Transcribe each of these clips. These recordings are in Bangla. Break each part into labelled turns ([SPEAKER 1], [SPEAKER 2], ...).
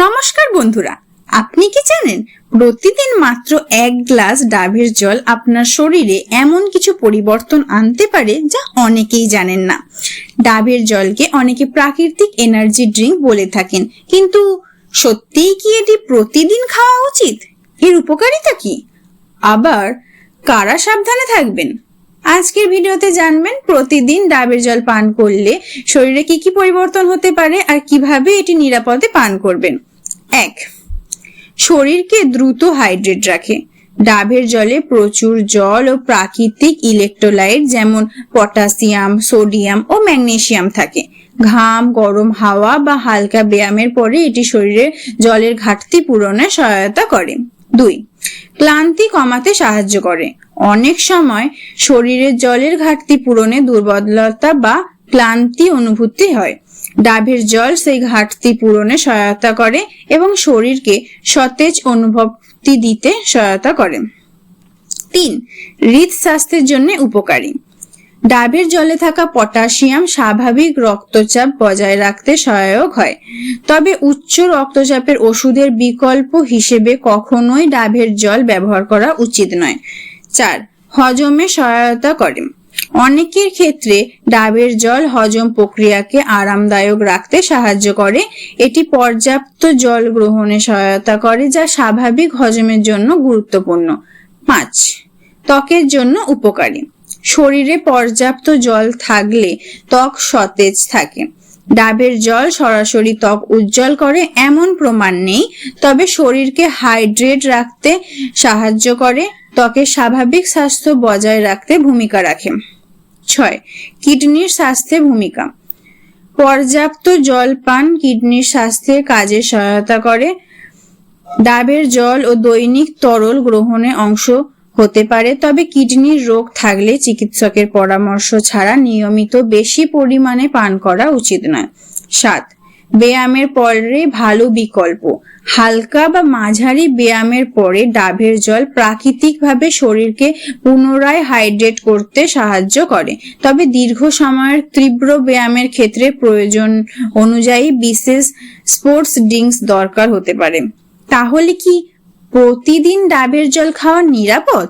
[SPEAKER 1] নমস্কার বন্ধুরা, আপনি কি জানেন প্রতিদিন মাত্র 1 গ্লাস ডাবের জল আপনার শরীরে এমন কিছু পরিবর্তন আনতে পারে যা অনেকেই জানেন না। ডাবের জলকে অনেকে প্রাকৃতিক এনার্জি ড্রিঙ্ক বলে থাকেন, কিন্তু সত্যিই কি এটি প্রতিদিন খাওয়া উচিত? এর উপকারিতা কি? আবার কারা সাবধানে থাকবেন? আজকের ভিডিওতে জানবেন প্রতিদিন ডাবের জল পান করলে শরীরে কি কি পরিবর্তন হতে পারে আর কিভাবে এটি নিরাপদে পান করবেন। 1. শরীরকে দ্রুত হাইড্রেট রাখে। ডাবের জলে প্রচুর জল ও প্রাকৃতিক ইলেকট্রোলাইট যেমন পটাশিয়াম, সোডিয়াম ও ম্যাগনেসিয়াম থাকে। ঘাম, গরম হাওয়া বা হালকা ব্যায়ামের পরে এটি শরীরে জলের ঘাটতি পূরণে সহায়তা করে। 2. ক্লান্তি কমাতে সাহায্য করে। অনেক সময় শরীরে জলের ঘাটতি পূরণে দুর্বলতা বা ক্লান্তি অনুভূতি হয়। ডাবের জল সেই ঘাটতি পূরণে সহায়তা করে এবং শরীরকে সতেজ অনুভূতি দিতে সহায়তা করে। 3. হৃদস্বাস্থ্যের জন্য উপকারী। ডাবের জলে থাকা পটাশিয়াম স্বাভাবিক রক্তচাপ বজায় রাখতে সহায়ক হয়, তবে উচ্চ রক্তচাপের ওষুধের বিকল্প হিসেবে কখনোই ডাবের জল ব্যবহার করা উচিত নয়। 4. হজমে সহায়তা করে। অনেকের ক্ষেত্রে ডাবের জল হজম প্রক্রিয়াকে আরামদায়ক রাখতে সাহায্য করে। এটি পর্যাপ্ত জল গ্রহণে সহায়তা করে, যা স্বাভাবিক হজমের জন্য গুরুত্বপূর্ণ। 5. ত্বকের জন্য উপকারী। শরীরে পর্যাপ্ত জল থাকলে ত্বক সতেজ থাকে। ডাবের জল সরাসরি ত্বক উজ্জ্বল করে এমন প্রমাণ নেই, তবে শরীরকে হাইড্রেট রাখতে সাহায্য করে, ত্বকের স্বাভাবিক স্বাস্থ্য বজায় রাখতে ভূমিকা রাখে। 6. কিডনির স্বাস্থ্যে ভূমিকা। পর্যাপ্ত জল পান কিডনির স্বাস্থ্যের কাজে সহায়তা করে। ডাবের জল ও দৈনিক তরল গ্রহণে অংশ হতে পারে, তবে কিডনির রোগ থাকলে চিকিৎসকের পরামর্শ ছাড়া নিয়মিত বেশি পরিমাণে পান করা উচিত নয়। 7. ব্যায়ামের পরে ভালো বিকল্প। হালকা বা মাঝারি ব্যায়ামের পরে ডাবের জল প্রাকৃতিকভাবে শরীরকে পুনরায় হাইড্রেট করতে সাহায্য করে, তবে দীর্ঘ সময়ের তীব্র ব্যায়ামের ক্ষেত্রে প্রয়োজন অনুযায়ী বিশেষ স্পোর্টস ড্রিঙ্কস দরকার হতে পারে। তাহলে কি প্রতিদিন ডাবের জল খাওয়া নিরাপদ?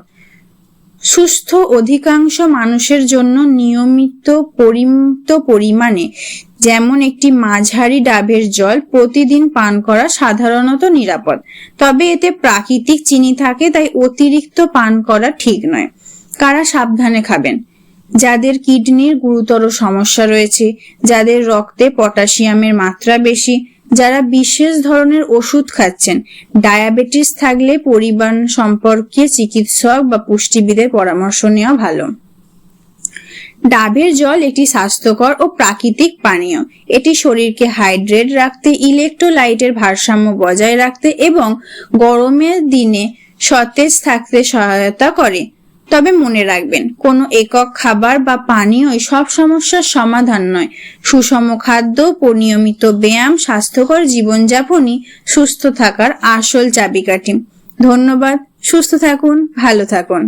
[SPEAKER 1] সুস্থ অধিকাংশ মানুষের জন্য নিয়মিত পরিমিত পরিমাণে, যেমন একটি মাঝারি ডাবের জল প্রতিদিন পান করা সাধারণত নিরাপদ, তবে এতে প্রাকৃতিক চিনি থাকে, তাই অতিরিক্ত পান করা ঠিক নয়। কারা সাবধানে খাবেন? যাদের কিডনির গুরুতর সমস্যা রয়েছে, যাদের রক্তে পটাশিয়ামের মাত্রা বেশি, যারা বিশেষ ধরনের ওষুধ খাচ্ছেন, ডায়াবেটিস থাকলে পরিবার সম্পর্কে চিকিৎসক বা পুষ্টিবিদের পরামর্শ নেওয়া ভালো। ডাবের জল একটি স্বাস্থ্যকর ও প্রাকৃতিক পানীয়। এটি শরীরকে হাইড্রেট রাখতে, ইলেকট্রোলাইটের ভারসাম্য বজায় রাখতে এবং গরমের দিনে সতেজ থাকতে সহায়তা করে। তবে মনে রাখবেন, কোনো একক খাবার বা পানীয় সব সমস্যার সমাধান নয়। সুষম খাদ্য, নিয়মিত ব্যায়াম, স্বাস্থ্যকর জীবনযাপনই সুস্থ থাকার আসল চাবিকাঠি। ধন্যবাদ। সুস্থ থাকুন, ভালো থাকুন।